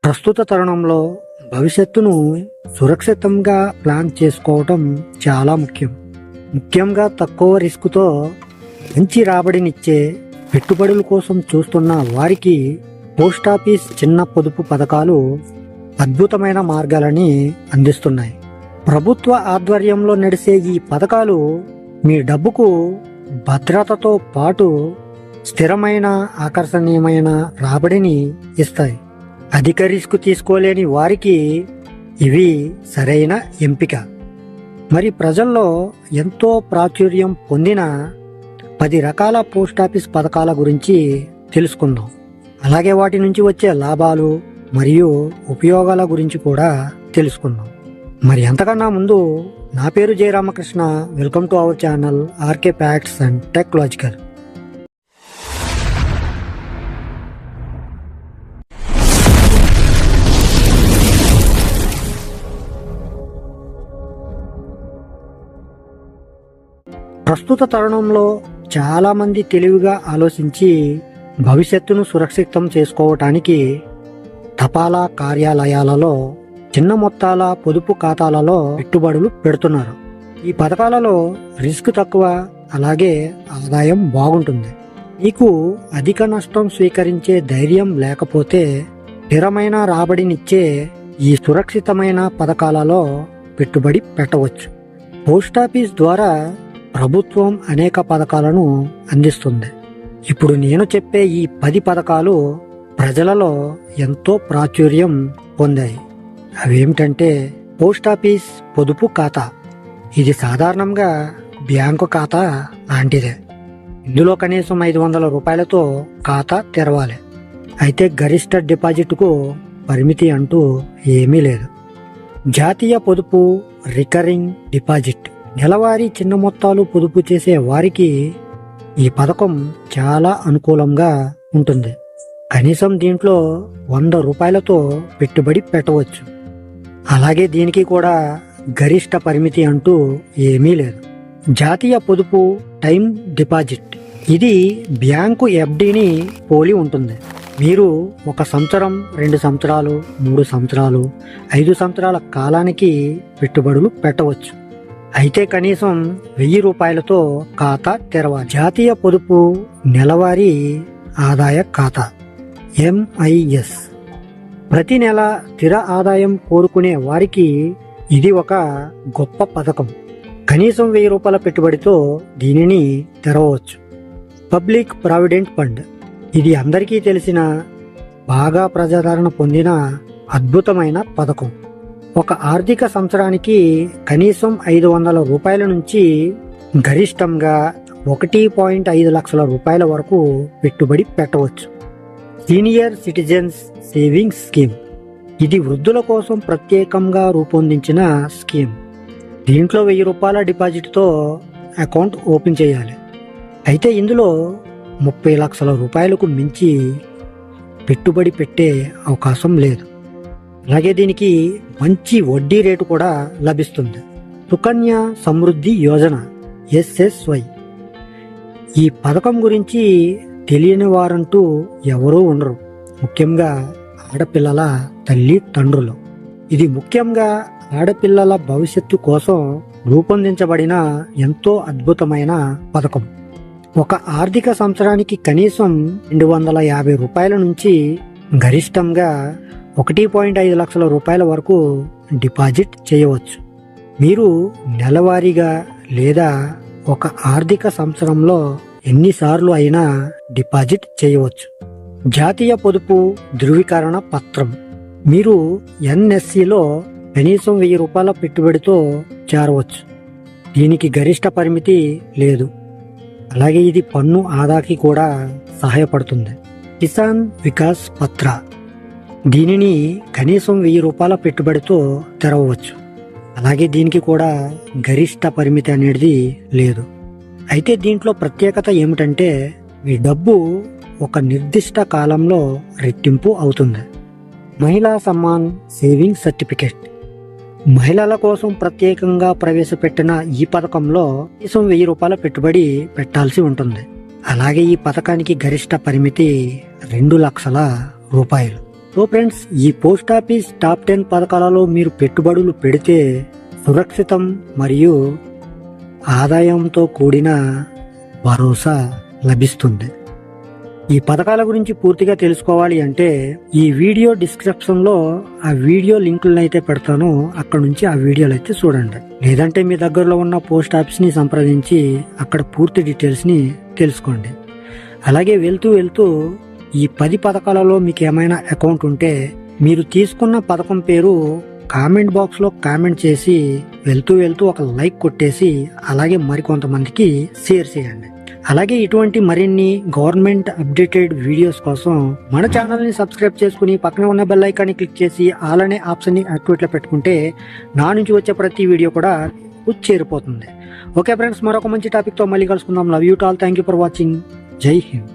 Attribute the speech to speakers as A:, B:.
A: ప్రస్తుత తరుణంలో భవిష్యత్తును సురక్షితంగా ప్లాన్ చేసుకోవటం చాలా ముఖ్యంగా తక్కువ రిస్క్తో మంచి రాబడినిచ్చే పెట్టుబడుల కోసం చూస్తున్న వారికి పోస్టాఫీస్ చిన్న పొదుపు పథకాలు అద్భుతమైన మార్గాలని అందిస్తున్నాయి. ప్రభుత్వ ఆధ్వర్యంలో నడిచే ఈ పథకాలు మీ డబ్బుకు భద్రతతో పాటు స్థిరమైన ఆకర్షణీయమైన రాబడిని ఇస్తాయి. అధిక రిస్క్ తీసుకోలేని వారికి ఇవి సరైన ఎంపిక. మరి ప్రజల్లో ఎంతో ప్రాచుర్యం పొందిన 10 రకాల పోస్టాఫీస్ పథకాల గురించి తెలుసుకుందాం. అలాగే వాటి నుంచి వచ్చే లాభాలు మరియు ఉపయోగాల గురించి కూడా తెలుసుకుందాం. మరి అంతకన్నా ముందు నా పేరు Jayaramakrishna. Welcome to our channel RK facts and technological. ప్రస్తుత తరుణంలో చాలా మంది తెలివిగా ఆలోచించి భవిష్యత్తును సురక్షితం చేసుకోవటానికి తపాలా కార్యాలయాలలో చిన్న మొత్తాల పొదుపు ఖాతాలలో పెట్టుబడులు పెడుతున్నారు. ఈ పథకాలలో రిస్క్ తక్కువ, అలాగే ఆదాయం బాగుంటుంది. మీకు అధిక నష్టం స్వీకరించే ధైర్యం లేకపోతే స్థిరమైన రాబడినిచ్చే ఈ సురక్షితమైన పథకాలలో పెట్టుబడి పెట్టవచ్చు. పోస్టాఫీస్ ద్వారా ప్రభుత్వం అనేక పథకాలను అందిస్తుంది. ఇప్పుడు నేను చెప్పే ఈ 10 పథకాలు ప్రజలలో ఎంతో ప్రాచుర్యం పొందాయి. అవేమిటంటే పోస్టాఫీస్ పొదుపు ఖాతా. ఇది సాధారణంగా బ్యాంకు ఖాతా లాంటిదే. ఇందులో కనీసం 500 రూపాయలతో ఖాతా తెరవాలి. అయితే గరిష్ట డిపాజిట్కు పరిమితి అంటూ ఏమీ లేదు. జాతీయ పొదుపు రికరింగ్ డిపాజిట్. నెలవారీ చిన్న మొత్తాలు పొదుపు చేసే వారికి ఈ పథకం చాలా అనుకూలంగా ఉంటుంది. కనీసం దీంట్లో 100 రూపాయలతో పెట్టుబడి పెట్టవచ్చు. అలాగే దీనికి కూడా గరిష్ట పరిమితి అంటూ ఏమీ లేదు. జాతీయ పొదుపు టైం డిపాజిట్. ఇది బ్యాంకు ఎఫ్డిని పోలి ఉంటుంది. మీరు 1 సంవత్సరం, 2 సంవత్సరాలు, 3 సంవత్సరాలు, 5 సంవత్సరాల కాలానికి పెట్టుబడులు పెట్టవచ్చు. అయితే కనీసం 1000 రూపాయలతో ఖాతా తెరవాలి. జాతీయ పొదుపు నెలవారీ ఆదాయ ఖాతా MIS. ప్రతి నెల స్థిర ఆదాయం కోరుకునే వారికి ఇది ఒక గొప్ప పథకం. కనీసం 1000 రూపాయల పెట్టుబడితో దీనిని తెరవచ్చు. Public provident fund. ఇది అందరికీ తెలిసిన, బాగా ప్రజాదరణ పొందిన అద్భుతమైన పథకం. ఒక ఆర్థిక సంవత్సరానికి కనీసం 500 రూపాయల నుంచి గరిష్టంగా 1.5 లక్షల రూపాయల వరకు పెట్టుబడి పెట్టవచ్చు. Senior citizens savings scheme. ఇది వృద్ధుల కోసం ప్రత్యేకంగా రూపొందించిన స్కీమ్. దీంట్లో 1000 రూపాయల డిపాజిట్తో అకౌంట్ ఓపెన్ చేయాలి. అయితే ఇందులో 30 లక్షల రూపాయలకు మించి పెట్టుబడి పెట్టే అవకాశం లేదు. అలాగే దీనికి మంచి వడ్డీ రేటు కూడా లభిస్తుంది. సుకన్య సమృద్ధి యోజన SSY. ఈ పథకం గురించి తెలియని వారంటూ ఎవరూ ఉండరు, ముఖ్యంగా ఆడపిల్లల తల్లిదండ్రులు. ఇది ముఖ్యంగా ఆడపిల్లల భవిష్యత్తు కోసం రూపొందించబడిన ఎంతో అద్భుతమైన పథకం. ఒక ఆర్థిక సంవత్సరానికి కనీసం 250 రూపాయల నుంచి గరిష్టంగా 1.5 లక్షల రూపాయల వరకు డిపాజిట్ చేయవచ్చు. మీరు నెలవారీగా లేదా ఒక ఆర్థిక సంవత్సరంలో ఎన్నిసార్లు అయినా డిపాజిట్ చేయవచ్చు. జాతీయ పొదుపు ధృవీకరణ పత్రం. మీరు NSCలో కనీసం 1000 రూపాయల పెట్టుబడితో చేరవచ్చు. దీనికి గరిష్ట పరిమితి లేదు. అలాగే ఇది పన్ను ఆదాకి కూడా సహాయపడుతుంది. కిసాన్ వికాస్ పత్ర. దీనిని కనీసం 1000 రూపాయల పెట్టుబడితో తెరవవచ్చు. అలాగే దీనికి కూడా గరిష్ట పరిమితి అనేది లేదు. అయితే దీంట్లో ప్రత్యేకత ఏమిటంటే మీ డబ్బు ఒక నిర్దిష్ట కాలంలో రెట్టింపు అవుతుంది. మహిళా సమ్మాన్ సేవింగ్ సర్టిఫికేట్. మహిళల కోసం ప్రత్యేకంగా ప్రవేశపెట్టిన ఈ పథకంలో కనీసం 1000 రూపాయల పెట్టుబడి పెట్టాల్సి ఉంటుంది. అలాగే ఈ పథకానికి గరిష్ట పరిమితి 2 లక్షల రూపాయలు. సో ఫ్రెండ్స్, ఈ పోస్ట్ ఆఫీస్ టాప్ 10 పథకాలలో మీరు పెట్టుబడులు పెడితే సురక్షితం మరియు ఆదాయంతో కూడిన భరోసా లభిస్తుంది. ఈ పథకాల గురించి పూర్తిగా తెలుసుకోవాలి అంటే ఈ వీడియో డిస్క్రిప్షన్ లో ఆ వీడియో లింకులను అయితే పెడతాను, అక్కడ నుంచి ఆ వీడియోలు అయితే చూడండి. లేదంటే మీ దగ్గరలో ఉన్న పోస్ట్ ఆఫీస్ ని సంప్రదించి అక్కడ పూర్తి డీటెయిల్స్ ని తెలుసుకోండి. అలాగే వెళ్తూ ఈ 10 పథకాలలో మీకు ఏమైనా అకౌంట్ ఉంటే మీరు తీసుకున్న పథకం పేరు కామెంట్ బాక్స్ లో కామెంట్ చేసి వెళ్తూ ఒక లైక్ కొట్టేసి అలాగే మరికొంతమందికి షేర్ చేయండి. అలాగే ఇటువంటి మరిన్ని గవర్నమెంట్ అప్డేటెడ్ వీడియోస్ కోసం మన ఛానల్ ని సబ్స్క్రైబ్ చేసుకుని పక్కన ఉన్న బెల్ ఐకాన్ని క్లిక్ చేసి ఆల్ అనే ఆప్షన్ ని యాక్టివేట్ లో పెట్టుకుంటే నా నుంచి వచ్చే ప్రతి వీడియో కూడా చేరిపోతుంది. ఓకే ఫ్రెండ్స్, మరొక మంచి టాపిక్ తో మళ్ళీ కలుసుకుందాం. Love you all. Thank you for watching. జై హింద్.